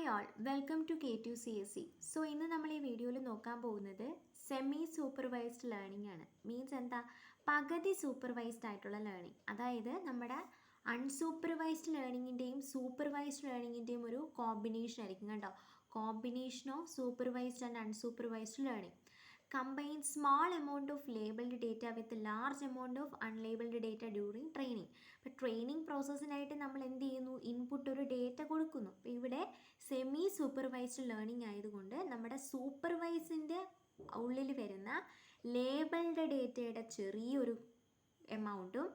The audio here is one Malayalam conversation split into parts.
Hi all, welcome to K2CSE. So ഇന്ന് നമ്മൾ ഈ വീഡിയോയിൽ നോക്കാൻ പോകുന്നത് സെമി സൂപ്പർവൈസ്ഡ് ലേണിംഗ് ആണ്. മീൻസ് എന്താ, പകുതി സൂപ്പർവൈസ്ഡ് ആയിട്ടുള്ള ലേണിംഗ്. അതായത് നമ്മുടെ അൺസൂപ്പർവൈസ്ഡ് ലേണിങ്ങിൻ്റെയും സൂപ്പർവൈസ്ഡ് ലേണിങ്ങിൻ്റെയും ഒരു കോമ്പിനേഷൻ ആയിരിക്കും കേട്ടോ. Combination of supervised and unsupervised learning. Combine small amount of labeled data with a large amount of unlabeled data during training. ഇപ്പോൾ ട്രെയിനിങ് പ്രോസസ്സിനായിട്ട് നമ്മൾ എന്ത് ചെയ്യുന്നു, ഇൻപുട്ട് ഒരു ഡേറ്റ കൊടുക്കുന്നു. അപ്പോൾ ഇവിടെ സെമി സൂപ്പർവൈസ്ഡ് ലേണിംഗ് ആയതുകൊണ്ട് നമ്മുടെ സൂപ്പർവൈസിൻ്റെ ഉള്ളിൽ വരുന്ന ലേബിൾഡ് ഡേറ്റയുടെ ചെറിയൊരു എമൗണ്ടും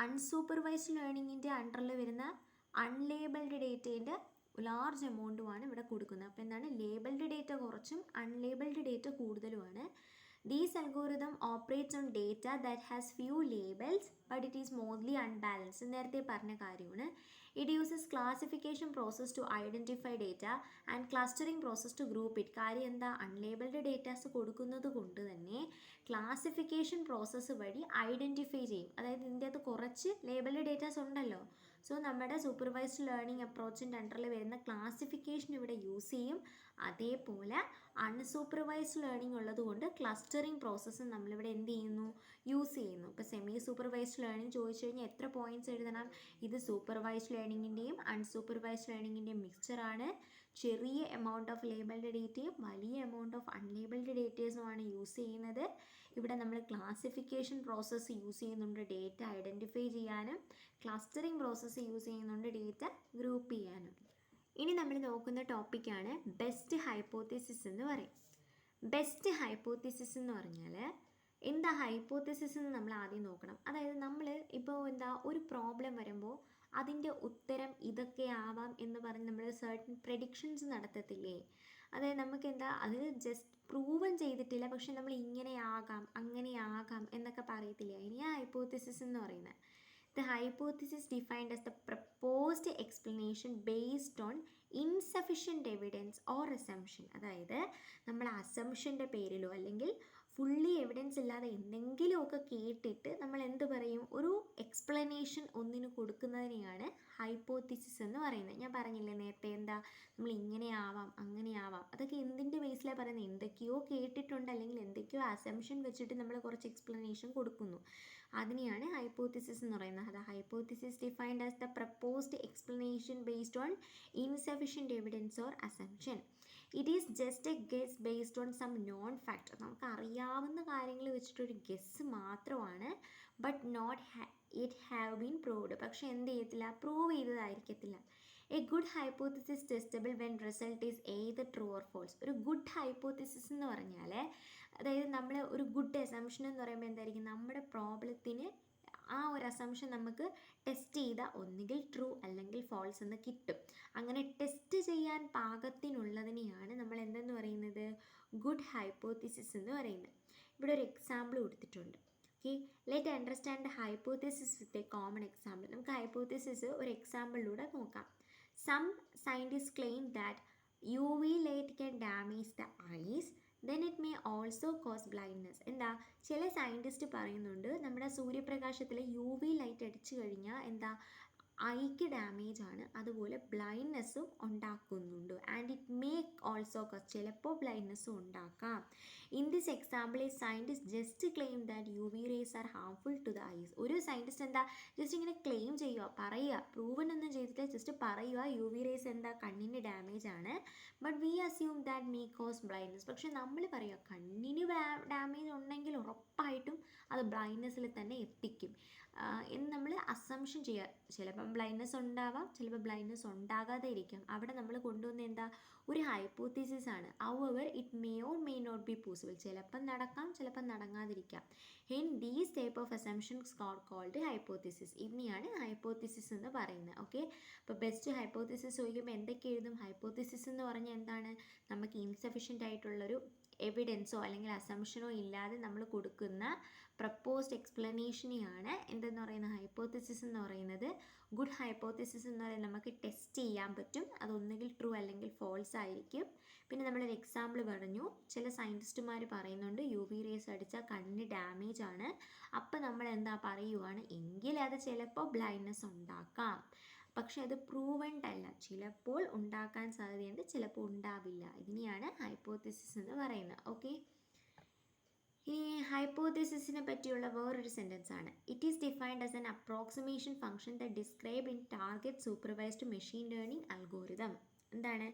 അൺസൂപ്പർവൈസ്ഡ് ലേണിങ്ങിൻ്റെ അണ്ടറിൽ വരുന്ന അൺലേബിൾഡ് ഡേറ്റേൻ്റെ ലാർജ് എമൗണ്ടുമാണ് ഇവിടെ കൊടുക്കുന്നത്. അപ്പോൾ എന്താണ്, ലേബിൾഡ് ഡേറ്റ കുറച്ചും അൺലേബിൾഡ് ഡേറ്റ കൂടുതലുമാണ്. These algorithm operates on data that has few labels but it is mostly unbalanced. നേരത്തെ പറഞ്ഞ കാര്യമാണ്. It uses classification process to identify data and clustering process to group it. കാര്യം എന്താ, അൺലേബിൾഡ് ഡേറ്റാസ് കൊടുക്കുന്നത് കൊണ്ട് തന്നെ ക്ലാസിഫിക്കേഷൻ പ്രോസസ്സ് വഴി ഐഡൻറ്റിഫൈ ചെയ്യും. അതായത് ഇതിൻ്റെ അകത്ത് കുറച്ച് ലേബിൾഡ് ഡേറ്റാസ് ഉണ്ടല്ലോ. സോ നമ്മുടെ സൂപ്പർവൈസ്ഡ് ലേണിംഗ് അപ്രോച്ചിൻ്റെ അണ്ടറിൽ വരുന്ന ക്ലാസിഫിക്കേഷൻ ഇവിടെ യൂസ് ചെയ്യും. അതേപോലെ അൺസൂപ്പർവൈസ്ഡ് ലേണിംഗ് ഉള്ളതുകൊണ്ട് ക്ലസ്റ്ററിങ് പ്രോസസ്സ് നമ്മളിവിടെ എന്ത് ചെയ്യുന്നു, യൂസ് ചെയ്യുന്നു. ഇപ്പോൾ സെമി സൂപ്പർവൈസ്ഡ് ലേണിംഗ് ചോദിച്ചു കഴിഞ്ഞാൽ എത്ര പോയിൻറ്റ്സ് എഴുതണം? ഇത് സൂപ്പർവൈസ്ഡ് ലേണിങ്ങിൻ്റെയും അൺസൂപ്പർവൈസ്ഡ് ലേണിങ്ങിൻ്റെയും മിക്സ്ചറാണ്. ചെറിയ എമൗണ്ട് ഓഫ് ലേബിൾഡ് ഡേറ്റയും വലിയ എമൗണ്ട് ഓഫ് അൺലേബിൾഡ് ഡേറ്റേഴ്സുമാണ് യൂസ് ചെയ്യുന്നത്. ഇവിടെ നമ്മൾ ക്ലാസിഫിക്കേഷൻ പ്രോസസ്സ് യൂസ് ചെയ്യുന്നുണ്ട് ഡേറ്റ ഐഡൻറ്റിഫൈ ചെയ്യാനും, ക്ലസ്റ്ററിങ് പ്രോസസ്സ് യൂസ് ചെയ്യുന്നുണ്ട് ഡേറ്റ ഗ്രൂപ്പ് ചെയ്യാനും. ഇനി നമ്മൾ നോക്കുന്ന ടോപ്പിക്കാണ് ബെസ്റ്റ് ഹൈപ്പോത്തിസിസ് എന്ന് പറയും. ബെസ്റ്റ് ഹൈപ്പോത്തിസിസ് എന്ന് പറഞ്ഞാൽ എന്താ ഹൈപ്പോത്തിസിസ് എന്ന് നമ്മൾ ആദ്യം നോക്കണം. അതായത് നമ്മൾ ഇപ്പോൾ ഒരു പ്രോബ്ലം വരുമ്പോൾ അതിൻ്റെ ഉത്തരം ഇതൊക്കെ ആവാം എന്ന് പറഞ്ഞ് നമ്മൾ സർട്ടൻ പ്രെഡിക്ഷൻസ് നടത്തത്തില്ലേ. അതായത് നമുക്ക് അത് ജസ്റ്റ് പ്രൂവൻ ചെയ്തിട്ടില്ല, പക്ഷെ നമ്മൾ ഇങ്ങനെ ആകാം അങ്ങനെ ആകാം എന്നൊക്കെ പറയത്തില്ലേ, അതിനെയാണ് ഹൈപ്പോത്തിസിസ് എന്ന് പറയുന്നത്. The hypothesis defined as the proposed explanation based on insufficient evidence or assumption. അതായത് നമ്മൾ അസംഷൻ്റെ പേരിലോ അല്ലെങ്കിൽ ഫുള്ളി എവിഡൻസ് ഇല്ലാതെ എന്തെങ്കിലുമൊക്കെ കേട്ടിട്ട് നമ്മൾ എന്ത് പറയും, ഒരു എക്സ്പ്ലനേഷൻ ഒന്നിന് കൊടുക്കുന്നതിനെയാണ് ഹൈപ്പോത്തിസിസ് എന്ന് പറയുന്നത്. ഞാൻ പറഞ്ഞില്ലേ നേരത്തെ, നമ്മൾ ഇങ്ങനെ ആവാം അങ്ങനെ ആവാം, അതൊക്കെ എന്തിൻ്റെ ബേസിലാണ് പറയുന്നത്, എന്തൊക്കെയോ കേട്ടിട്ടുണ്ട് അല്ലെങ്കിൽ എന്തൊക്കെയോ അസംഷൻ വെച്ചിട്ട് നമ്മൾ കുറച്ച് എക്സ്പ്ലനേഷൻ കൊടുക്കുന്നു. അതിനെയാണ് ഹൈപ്പോത്തിസിസ് എന്ന് പറയുന്നത്. The hypothesis defined as the proposed explanation based on insufficient evidence or assumption. It is just a guess based on some known fact. നമുക്ക് അറിയാവുന്ന കാര്യങ്ങൾ വെച്ചിട്ടൊരു ഗെസ് മാത്രമാണ്. But not it have been proved. പക്ഷെ എന്ത് ചെയ്യത്തില്ല, പ്രൂവ് ചെയ്തതായിരിക്കത്തില്ല. A good hypothesis testable when result is either true or false. ഒരു ഗുഡ് ഹൈപ്പോത്തിസിസ് എന്ന് പറഞ്ഞാൽ, അതായത് നമ്മൾ ഒരു ഗുഡ് അസംഷൻ എന്ന് പറയുമ്പോൾ എന്തായിരിക്കും, നമ്മുടെ പ്രോബ്ലത്തിന് ആ ഒരു അസംഷൻ നമുക്ക് ടെസ്റ്റ് ചെയ്താൽ ഒന്നുകിൽ ട്രൂ അല്ലെങ്കിൽ ഫോൾസ് എന്ന് കിട്ടും. അങ്ങനെ ടെസ്റ്റ് ചെയ്യാൻ പാകത്തിനുള്ളതിനെയാണ് നമ്മൾ എന്തെന്ന് പറയുന്നത്, ഗുഡ് ഹൈപ്പോത്തിസിസ് എന്ന് പറയുന്നത്. ഇവിടെ ഒരു എക്സാമ്പിൾ കൊടുത്തിട്ടുണ്ട്. Okay, let understand the hypothesis with a common example. നമുക്ക് ഹൈപ്പോത്തിസിസ് ഒരു എക്സാമ്പിളിലൂടെ നോക്കാം. Some scientist claim that UV light can damage the eyes, then it may also cause blindness. ചില സയൻറ്റിസ്റ്റ് പറയുന്നുണ്ട് നമ്മുടെ സൂര്യപ്രകാശത്തിൽ UV ലൈറ്റ് അടിച്ചു കഴിഞ്ഞാൽ ഐക്ക് ഡാമേജ് ആണ്, അതുപോലെ ബ്ലൈൻഡ്നെസ്സും ഉണ്ടാക്കുന്നുണ്ട്. And it may also cause, ചിലപ്പോൾ ബ്ലൈൻഡ്നെസ്സും ഉണ്ടാക്കാം. ഇൻ ദിസ് എക്സാമ്പിൾ ഈ scientist just claim that UV rays are harmful to the eyes. ഒരു സയൻറ്റിസ്റ്റ് ജസ്റ്റ് ഇങ്ങനെ ക്ലെയിം ചെയ്യുക, പറയുക, പ്രൂവൻ ഒന്നും ചെയ്തിട്ട് ജസ്റ്റ് പറയുക UV റേസ് കണ്ണിന് ഡാമേജ് ആണ്. But we assume that may cause blindness. പക്ഷെ നമ്മൾ പറയുക കണ്ണിന് ഡാമേജ് ഉണ്ടെങ്കിൽ ഉറപ്പായിട്ടും അത് ബ്ലൈൻഡ്നെസ്സിൽ തന്നെ എത്തിക്കും എന്ന് നമ്മൾ അസംഷൻ ചെയ്യുക. ചിലപ്പം ബ്ലൈൻഡ്നെസ് ഉണ്ടാവാം, ചിലപ്പോൾ ബ്ലൈൻഡ്നെസ് ഉണ്ടാകാതെ ഇരിക്കാം. അവിടെ നമ്മൾ കൊണ്ടുവന്ന ഒരു ഹൈപ്പോത്തിസിസ് ആണ്. However it may or may not be possible. ചിലപ്പം നടക്കാം, ചിലപ്പം നടങ്ങാതിരിക്കാം. These type of assumptions are called hypothesis. ഇതിനെയാണ് ഹൈപ്പോത്തിസിസ് എന്ന് പറയുന്നത്. ഓക്കെ, അപ്പോൾ ബെസ്റ്റ് ഹൈപ്പോത്തിസിസ് ചോദിക്കുമ്പോൾ എന്തൊക്കെ എഴുതും? ഹൈപ്പോത്തിസിസ് എന്ന് പറഞ്ഞാൽ എന്താണ്, നമുക്ക് ഇൻസഫിഷ്യൻ്റ് ആയിട്ടുള്ളൊരു എവിഡൻസോ അല്ലെങ്കിൽ അസംഷനോ ഇല്ലാതെ നമ്മൾ കൊടുക്കുന്ന പ്രപ്പോസ്ഡ് എക്സ്പ്ലനേഷനെയാണ് എന്തെന്ന് പറയുന്നത്, ഹൈപ്പോത്തിസിസ് എന്ന് പറയുന്നത്. ഗുഡ് ഹൈപ്പോത്തിസിസ് എന്ന് പറയുന്നത് നമുക്ക് ടെസ്റ്റ് ചെയ്യാൻ പറ്റും, അതൊന്നുകിൽ ട്രൂ അല്ലെങ്കിൽ ഫോൾസ് ആയിരിക്കും. പിന്നെ നമ്മളൊരു എക്സാമ്പിൾ പറഞ്ഞു, ചില സയൻറ്റിസ്റ്റുമാർ പറയുന്നുണ്ട് UV റേസ് അടിച്ചാൽ കണ്ണിന് ഡാമേജ് ആണ്. അപ്പം നമ്മൾ പറയുവാണ് എങ്കിൽ അത് ചിലപ്പോൾ ബ്ലൈൻഡ്നെസ് ഉണ്ടാക്കാം. പക്ഷെ അത് പ്രൂവൻഡ് അല്ല, ചിലപ്പോൾ ഉണ്ടാക്കാൻ സാധ്യതയുണ്ട്, ചിലപ്പോൾ ഉണ്ടാവില്ല. ഇതിനെയാണ് ഹൈപ്പോത്തിസിസ് എന്ന് പറയുന്നത്. ഓക്കെ, ഈ ഹൈപ്പോത്തിസിസിനെ പറ്റിയുള്ള വേറൊരു സെൻറ്റൻസ് ആണ്. It is defined as an approximation function that describe in target supervised machine learning algorithm. എന്താണ്?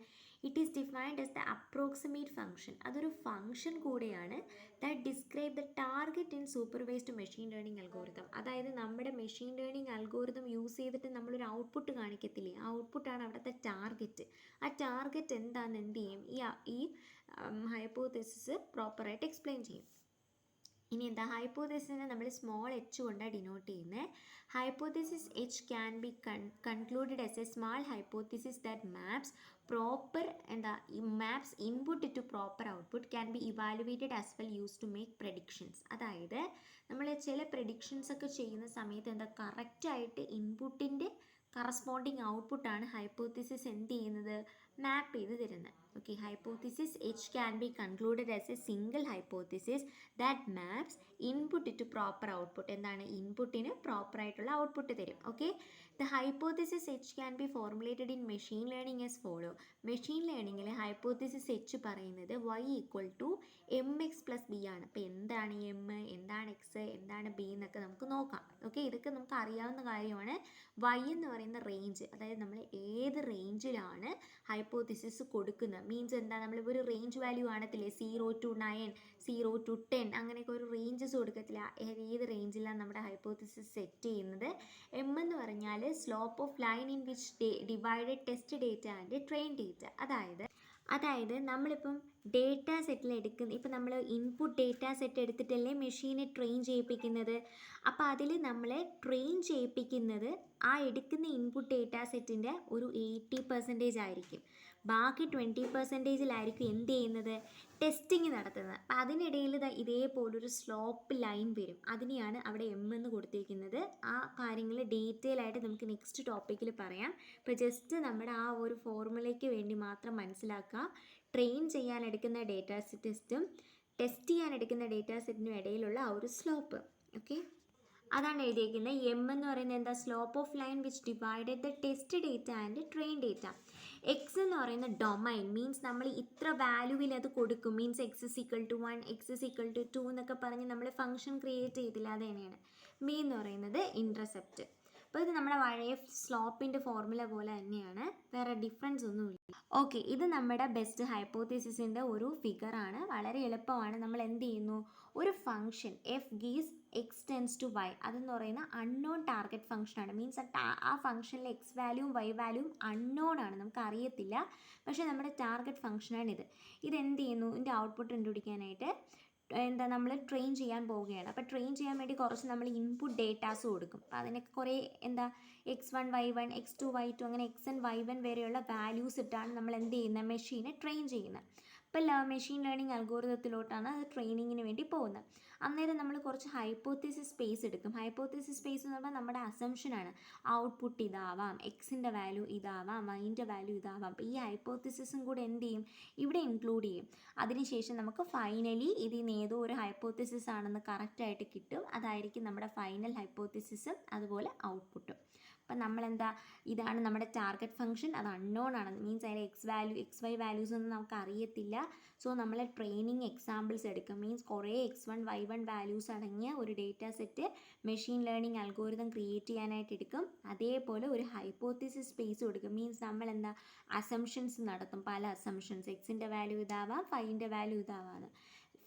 It is defined as the approximate function. അതൊരു ഫംഗ്ഷൻ കൂടെയാണ് that describe the target in supervised machine learning algorithm. അതായത് നമ്മുടെ മെഷീൻ ലേണിംഗ് അൽഗോരിതം യൂസ് ചെയ്തിട്ട് നമ്മളൊരു ഔട്ട്പുട്ട് കാണിക്കത്തില്ലേ, ആ ഔട്ട്പുട്ടാണ് അവിടുത്തെ ടാർഗറ്റ്. ആ ടാർഗറ്റ് എന്താണെന്ന് എന്ത് ചെയ്യും, ഈ ഹൈപ്പോത്തിസിസ് പ്രോപ്പറായിട്ട് എക്സ്പ്ലെയിൻ ചെയ്യും. ഇനി എന്താ, ഹൈപ്പോത്തിസിനെ നമ്മൾ സ്മോൾ എച്ച് കൊണ്ടാണ് ഡിനോട്ട് ചെയ്യുന്നത്. Hypothesis H can be concluded as a small hypothesis that maps maps input to proper output can be evaluated as well use to make predictions. അതായത് നമ്മൾ ചില പ്രഡിക്ഷൻസ് ഒക്കെ ചെയ്യുന്ന സമയത്ത് കറക്റ്റായിട്ട് ഇൻപുട്ടിൻ്റെ കറസ്പോണ്ടിങ് ഔട്ട്പുട്ടാണ് ഹൈപ്പോത്തിസിസ് എന്ത് ചെയ്യുന്നത്, മാപ്പ് ചെയ്ത് തരുന്നത്. Okay, hypothesis H can be concluded as a single hypothesis that maps input to proper output. എന്താണ്, ഇൻപുട്ടിന് പ്രോപ്പറായിട്ടുള്ള ഔട്ട്പുട്ട് തരും. Okay, the hypothesis H can be formulated in machine learning as follow. Machine ലേണിംഗിൽ ഹൈപ്പോത്തിസിസ് എച്ച് പറയുന്നത് y equal to mx plus B ആണ്. അപ്പോൾ എന്താണ് എം, എന്താണ് എക്സ്, എന്താണ് ബി എന്നൊക്കെ നമുക്ക് നോക്കാം. ഓക്കെ, ഇതൊക്കെ നമുക്ക് അറിയാവുന്ന കാര്യമാണ്. y എന്ന് പറയുന്ന റേഞ്ച്, അതായത് നമ്മൾ ഏത് റേഞ്ചിലാണ് ഹൈപ്പോത്തിസിസ് കൊടുക്കുന്നത്. മീൻസ് എന്താ, നമ്മളിപ്പോൾ ഒരു റേഞ്ച് വാല്യൂ കാണത്തില്ലേ, 0 to 9, 0 to 10, അങ്ങനെയൊക്കെ ഒരു റേഞ്ചസ് കൊടുക്കത്തില്ല. ഏത് റേഞ്ചിലാണ് നമ്മുടെ ഹൈപ്പോത്തിസിസ് സെറ്റ് ചെയ്യുന്നത്. എം എന്ന് പറഞ്ഞാൽ slope of line in which divided test data and train data. അതായത് നമ്മളിപ്പം ഡേറ്റ സെറ്റിൽ ഇപ്പം നമ്മൾ ഇൻപുട്ട് ഡേറ്റ സെറ്റ് എടുത്തിട്ടല്ലേ മെഷീനെ ട്രെയിൻ ചെയ്യിപ്പിക്കുന്നത്. അപ്പോൾ അതിൽ നമ്മൾ ട്രെയിൻ ചെയ്യിപ്പിക്കുന്നത് ആ എടുക്കുന്ന ഇൻപുട്ട് ഡേറ്റ സെറ്റിൻ്റെ ഒരു 80% ആയിരിക്കും. ബാക്കി 20%-ലായിരിക്കും എന്ത് ചെയ്യുന്നത്, ടെസ്റ്റിങ് നടത്തുന്നത്. അപ്പം അതിനിടയിൽ ഇതേപോലൊരു സ്ലോപ്പ് ലൈൻ വരും. അതിനെയാണ് അവിടെ എം എന്ന് കൊടുത്തിരിക്കുന്നത്. ആ കാര്യങ്ങൾ ഡീറ്റെയിൽ ആയിട്ട് നമുക്ക് നെക്സ്റ്റ് ടോപ്പിക്കിൽ പറയാം. ഇപ്പോൾ ജസ്റ്റ് നമ്മുടെ ആ ഒരു ഫോർമുലയ്ക്ക് വേണ്ടി മാത്രം മനസ്സിലാക്കുക. ട്രെയിൻ ചെയ്യാൻ എടുക്കുന്ന ഡേറ്റ സെറ്റും ടെസ്റ്റ് ചെയ്യാൻ എടുക്കുന്ന ഡേറ്റ സെറ്റിനും ഇടയിലുള്ള ആ ഒരു സ്ലോപ്പ്. ഓക്കെ, അതാണ് എഴുതിയിരിക്കുന്നത്. എം എന്ന് പറയുന്നത് എന്താ, slope of line which divided the test data and train data. X എന്ന് പറയുന്ന ഡൊമൈൻ, മീൻസ് നമ്മൾ ഇത്ര വാല്യൂവിൽ അത് കൊടുക്കും. Means X is equal to 1, X is equal to 2 എന്നൊക്കെ പറഞ്ഞ് നമ്മൾ ഫംഗ്ഷൻ ക്രിയേറ്റ് ചെയ്തില്ല, അത് തന്നെയാണ്. ബി എന്ന് പറയുന്നത് ഇൻറ്റർസെപ്റ്റ്. അപ്പോൾ ഇത് നമ്മുടെ പഴയ സ്ലോപ്പിൻ്റെ ഫോർമുല പോലെ തന്നെയാണ്, വേറെ ഡിഫറൻസ് ഒന്നുമില്ല. ഓക്കെ, ഇത് നമ്മുടെ ബെസ്റ്റ് ഹൈപ്പോത്തിസിസിൻ്റെ ഒരു ഫിഗറാണ്. വളരെ എളുപ്പമാണ്. നമ്മൾ എന്ത് ചെയ്യുന്നു, ഒരു function F gives X tends to Y, അതെന്ന് പറയുന്ന അൺനോൺ ടാർഗറ്റ് ഫംഗ്ഷനാണ്. മീൻസ് ആ ഫംഗ്ഷനിലെ എക്സ് വാല്യൂവും വൈ വാല്യൂവും അൺനോൺ ആണ്, നമുക്ക് അറിയത്തില്ല. പക്ഷേ നമ്മുടെ ടാർഗറ്റ് ഫംഗ്ഷനാണിത്. ഇതെന്ത് ചെയ്യുന്നു, ഇതിൻ്റെ ഔട്ട്പുട്ട് കണ്ടുപിടിക്കാനായിട്ട് നമ്മൾ ട്രെയിൻ ചെയ്യാൻ പോവുകയാണ്. അപ്പോൾ ട്രെയിൻ ചെയ്യാൻ വേണ്ടി കുറച്ച് നമ്മൾ ഇൻപുട്ട് ഡേറ്റാസ് കൊടുക്കും. അപ്പോൾ അതിനൊക്കെ കുറേ x1 y1 x2 y2 അങ്ങനെ xn y1 വരെയുള്ള വാല്യൂസ് ഇട്ടാണ് നമ്മൾ എന്ത് ചെയ്യുന്നത്, മെഷീനെ ട്രെയിൻ ചെയ്യുന്നത്. അപ്പോൾ മെഷീൻ ലേണിംഗ് അൽഗോരിതത്തിലോട്ടാണ് അത് ട്രെയിനിങ്ങിന് വേണ്ടി പോകുന്നത്. അന്നേരം നമ്മൾ കുറച്ച് ഹൈപ്പോത്തിസിസ് സ്പേസ് എടുക്കും. ഹൈപ്പോത്തിസിസ് സ്പേസ് എന്ന് പറഞ്ഞാൽ നമ്മുടെ അസംഷനാണ്. ഔട്ട്പുട്ട് ഇതാവാം, എക്സിൻ്റെ വാല്യൂ ഇതാവാം, വൈൻ്റെ വാല്യൂ ഇതാവാം. അപ്പോൾ ഈ ഹൈപ്പോത്തിസിസും കൂടെ എന്ത് ചെയ്യും, ഇവിടെ ഇൻക്ലൂഡ് ചെയ്യും. അതിനുശേഷം നമുക്ക് ഫൈനലി ഇതിൽ നിന്ന് ഏതോ ഒരു ഹൈപ്പോത്തിസിസ് ആണെന്ന് കറക്റ്റായിട്ട് കിട്ടും. അതായിരിക്കും നമ്മുടെ ഫൈനൽ ഹൈപ്പോത്തിസിസും അതുപോലെ ഔട്ട്പുട്ടും. അപ്പം നമ്മളെന്താ, ഇതാണ് നമ്മുടെ ടാർഗറ്റ് ഫംഗ്ഷൻ, അത് അൺനോൺ ആണ്. മീൻസ് അതിൻ്റെ എക്സ് വൈ വാല്യൂസ് ഒന്നും നമുക്ക് അറിയത്തില്ല. സോ നമ്മൾ ട്രെയിനിങ് എക്സാമ്പിൾസ് എടുക്കും. മീൻസ് കുറേ x1 y1 വാല്യൂസ് അടങ്ങിയ ഒരു data set machine learning algorithm create ചെയ്യാനായിട്ട് എടുക്കും. അതേപോലെ ഒരു ഹൈപ്പോത്തിസിസ് സ്പേസ് കൊടുക്കും. മീൻസ് നമ്മൾ എന്താ, അസംഷൻസ് നടത്തും. പല അസംഷൻസ്, എക്സിൻ്റെ വാല്യൂ ഇതാവാം, ഫൈൻ്റെ വാല്യൂ ഇതാവാം.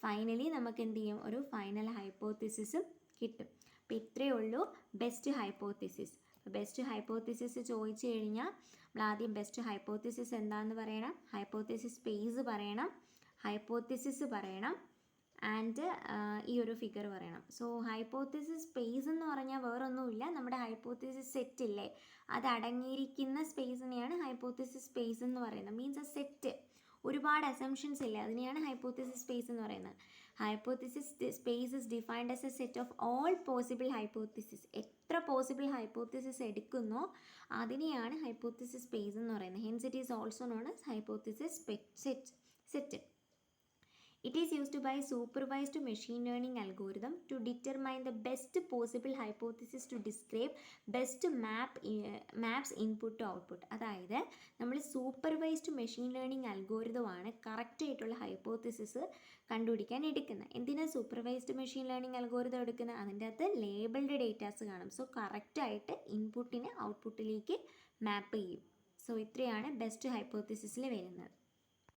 ഫൈനലി നമുക്ക് എന്ത് ചെയ്യും, ഒരു ഫൈനൽ ഹൈപ്പോത്തിസിസും കിട്ടും. അപ്പോൾ ഇത്രയേ ഉള്ളൂ ബെസ്റ്റ് ഹൈപ്പോത്തിസിസ്. ബെസ്റ്റ് ഹൈപ്പോത്തിസിസ് ചോദിച്ചു കഴിഞ്ഞാൽ നമ്മൾ ആദ്യം ബെസ്റ്റ് ഹൈപ്പോത്തിസിസ് എന്താണെന്ന് പറയണം, ഹൈപ്പോത്തിസിസ് സ്പേസ് പറയണം, ഹൈപ്പോത്തിസിസ് പറയണം, ആൻഡ് ഈ ഒരു ഫിഗർ പറയണം. സോ ഹൈപ്പോത്തിസിസ് സ്പേസ് എന്ന് പറഞ്ഞാൽ വേറൊന്നുമില്ല, നമ്മുടെ ഹൈപ്പോത്തിസിസ് സെറ്റ് ഇല്ലേ, അത് അടങ്ങിയിരിക്കുന്ന സ്പേസിനെയാണ് ഹൈപ്പോത്തിസിസ് സ്പേസ് എന്ന് പറയുന്നത്. മീൻസ് ആ സെറ്റ് ഒരുപാട് അസംഷൻസ് ഇല്ല, അതിനെയാണ് ഹൈപ്പോത്തിസിസ് സ്പേസ് എന്ന് പറയുന്നത്. Hypothesis space is defined as A set of all possible hypothesis. എത്ര പോസിബിൾ ഹൈപ്പോത്തിസിസ് എടുക്കുന്നോ അതിനെയാണ് ഹൈപ്പോത്തിസിസ് സ്പേസ് എന്ന് പറയുന്നത്. Hence it is also known as hypothesis set. It is used by supervised machine learning algorithm to determine the best possible hypothesis to describe best maps input to output. അതായത് നമ്മൾ സൂപ്പർവൈസ്ഡ് മെഷീൻ ലേണിംഗ് അൽഗോരിതം ആണ് കറക്റ്റ് ആയിട്ടുള്ള ഹൈപ്പോത്തിസിസ് കണ്ടുപിടിക്കാൻ എടുക്കുന്നത്. എന്തിനാണ് സൂപ്പർവൈസ്ഡ് മെഷീൻ ലേണിംഗ് അൽഗോരിതം എടുക്കുന്നത്? അതിൻ്റെ അകത്ത് ലേബിൾഡ് ഡേറ്റാസ് കാണും. സോ കറക്റ്റായിട്ട് ഇൻപുട്ടിനെ ഔട്ട്പുട്ടിലേക്ക് മാപ്പ് ചെയ്യും. സോ ഇത്രയാണ് ബെസ്റ്റ് ഹൈപ്പോത്തിസിസിൽ വരുന്നത്.